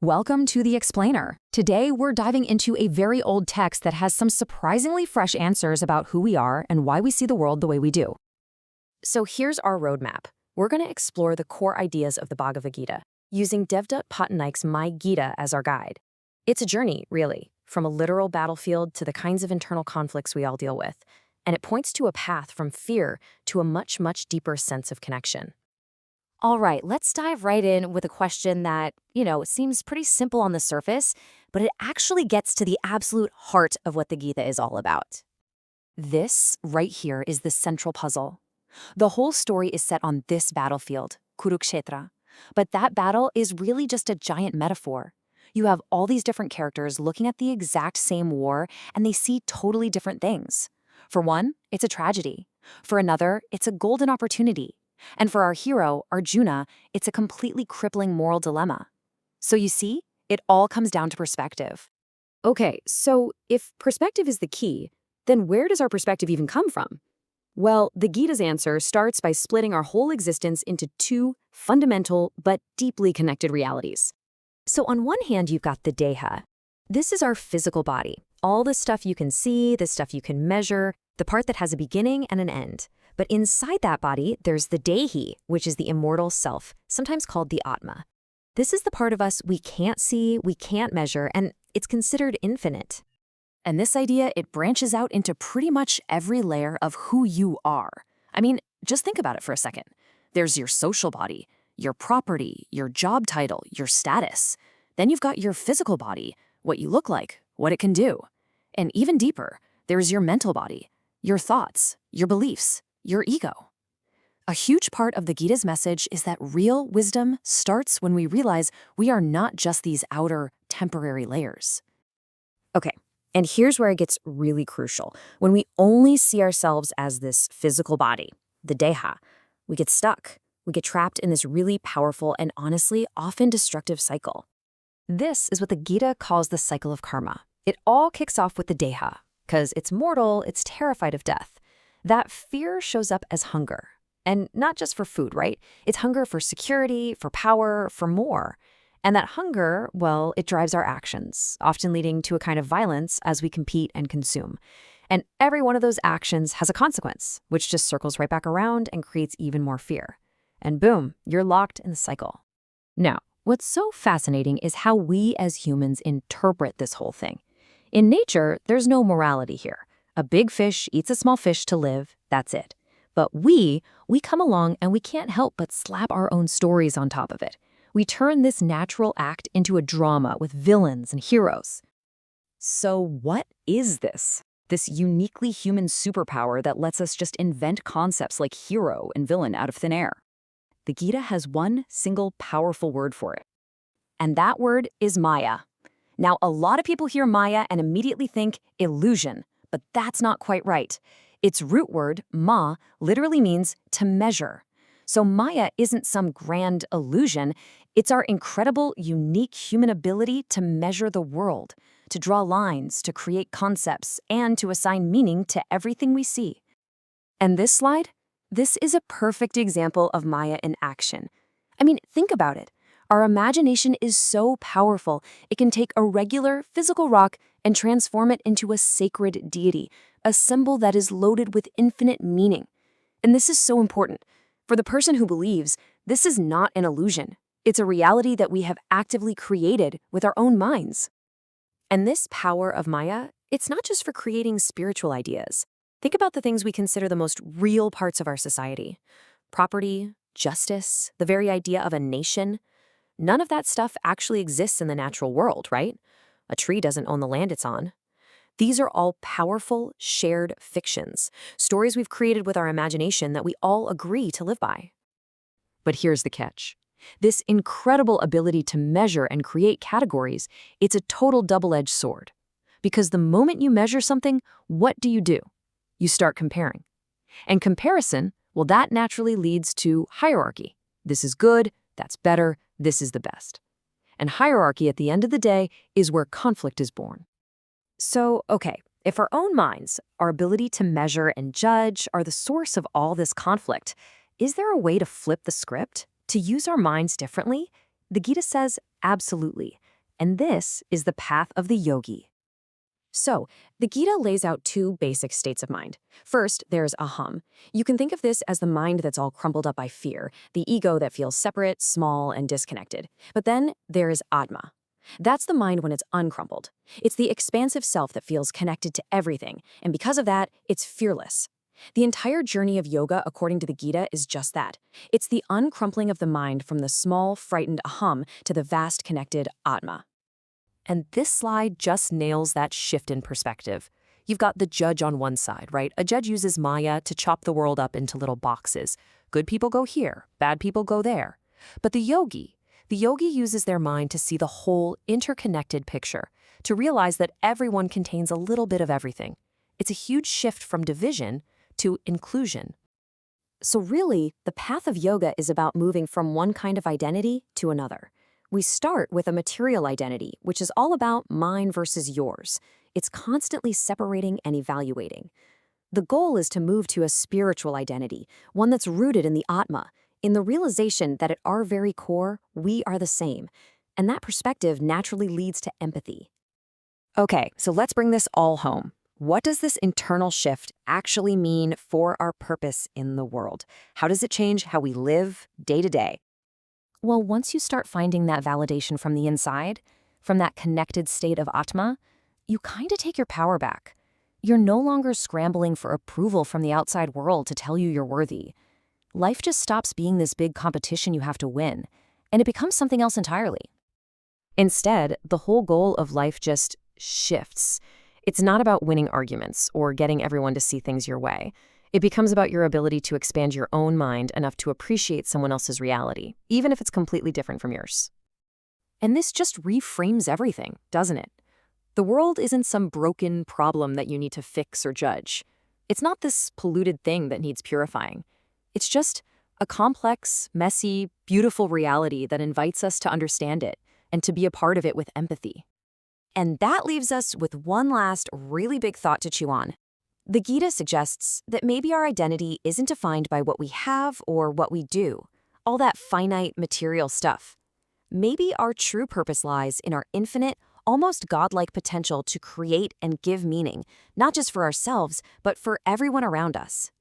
Welcome to The Explainer. Today, we're diving into a very old text that has some surprisingly fresh answers about who we are and why we see the world the way we do. So here's our roadmap. We're going to explore the core ideas of the Bhagavad Gita, using Devdutt Pattanaik's My Gita as our guide. It's a journey, really, from a literal battlefield to the kinds of internal conflicts we all deal with, and it points to a path from fear to a much, much deeper sense of connection. All right, let's dive right in with a question that, seems pretty simple on the surface, but it actually gets to the absolute heart of what the Gita is all about. This right here is the central puzzle. The whole story is set on this battlefield, Kurukshetra, but that battle is really just a giant metaphor. You have all these different characters looking at the exact same war, and they see totally different things. For one, it's a tragedy. For another, it's a golden opportunity. And for our hero, Arjuna, it's a completely crippling moral dilemma. So you see, it all comes down to perspective. Okay, so if perspective is the key, then where does our perspective even come from? Well, the Gita's answer starts by splitting our whole existence into two fundamental but deeply connected realities. So on one hand, you've got the Deha. This is our physical body, all the stuff you can see, the stuff you can measure, the part that has a beginning and an end. But inside that body, there's the Dehi, which is the immortal self, sometimes called the Atma. This is the part of us we can't see, we can't measure, and it's considered infinite. And this idea, it branches out into pretty much every layer of who you are. I mean, just think about it for a second. There's your social body, your property, your job title, your status. Then you've got your physical body, what you look like, what it can do. And even deeper, there's your mental body, your thoughts, your beliefs, your ego. A huge part of the Gita's message is that real wisdom starts when we realize we are not just these outer, temporary layers. Okay, and here's where it gets really crucial. When we only see ourselves as this physical body, the Deha, we get stuck. We get trapped in this really powerful and honestly often destructive cycle. This is what the Gita calls the cycle of karma. It all kicks off with the Deha, because it's mortal, it's terrified of death. That fear shows up as hunger. And not just for food, right? It's hunger for security, for power, for more. And that hunger, well, it drives our actions, often leading to a kind of violence as we compete and consume. And every one of those actions has a consequence, which just circles right back around and creates even more fear. And boom, you're locked in the cycle. Now, what's so fascinating is how we as humans interpret this whole thing. In nature, there's no morality here. A big fish eats a small fish to live, that's it. But we come along and we can't help but slap our own stories on top of it. We turn this natural act into a drama with villains and heroes. So what is this? This uniquely human superpower that lets us just invent concepts like hero and villain out of thin air? The Gita has one single powerful word for it. And that word is Maya. Now, a lot of people hear Maya and immediately think illusion. But that's not quite right. Its root word, ma, literally means to measure. So Maya isn't some grand illusion. It's our incredible, unique human ability to measure the world, to draw lines, to create concepts, and to assign meaning to everything we see. And this slide? This is a perfect example of Maya in action. I mean, think about it. Our imagination is so powerful, it can take a regular physical rock and transform it into a sacred deity, a symbol that is loaded with infinite meaning. And this is so important. For the person who believes, this is not an illusion. It's a reality that we have actively created with our own minds. And this power of Maya, it's not just for creating spiritual ideas. Think about the things we consider the most real parts of our society. Property, justice, the very idea of a nation. None of that stuff actually exists in the natural world, right? A tree doesn't own the land it's on. These are all powerful, shared fictions, stories we've created with our imagination that we all agree to live by. But here's the catch. This incredible ability to measure and create categories, it's a total double-edged sword. Because the moment you measure something, what do? You start comparing. And comparison, well, that naturally leads to hierarchy. This is good, that's better, this is the best. And hierarchy, at the end of the day, is where conflict is born. So, okay, if our own minds, our ability to measure and judge, are the source of all this conflict, is there a way to flip the script, to use our minds differently? The Gita says, absolutely. And this is the path of the yogi. So, the Gita lays out two basic states of mind. First, there's aham. You can think of this as the mind that's all crumpled up by fear, the ego that feels separate, small, and disconnected. But then there's atma. That's the mind when it's uncrumpled. It's the expansive self that feels connected to everything, and because of that, it's fearless. The entire journey of yoga, according to the Gita, is just that. It's the uncrumpling of the mind from the small, frightened aham to the vast, connected atma. And this slide just nails that shift in perspective. You've got the judge on one side, right? A judge uses Maya to chop the world up into little boxes. Good people go here, bad people go there. But the yogi uses their mind to see the whole interconnected picture, to realize that everyone contains a little bit of everything. It's a huge shift from division to inclusion. So really, the path of yoga is about moving from one kind of identity to another. We start with a material identity, which is all about mine versus yours. It's constantly separating and evaluating. The goal is to move to a spiritual identity, one that's rooted in the Atma, in the realization that at our very core, we are the same. And that perspective naturally leads to empathy. Okay, so let's bring this all home. What does this internal shift actually mean for our purpose in the world? How does it change how we live day to day? Well, once you start finding that validation from the inside, from that connected state of Atma, you kind of take your power back. You're no longer scrambling for approval from the outside world to tell you you're worthy. Life just stops being this big competition you have to win, and it becomes something else entirely. Instead, the whole goal of life just shifts. It's not about winning arguments or getting everyone to see things your way. It becomes about your ability to expand your own mind enough to appreciate someone else's reality, even if it's completely different from yours. And this just reframes everything, doesn't it? The world isn't some broken problem that you need to fix or judge. It's not this polluted thing that needs purifying. It's just a complex, messy, beautiful reality that invites us to understand it and to be a part of it with empathy. And that leaves us with one last really big thought to chew on. The Gita suggests that maybe our identity isn't defined by what we have or what we do, all that finite material stuff. Maybe our true purpose lies in our infinite, almost godlike potential to create and give meaning, not just for ourselves, but for everyone around us.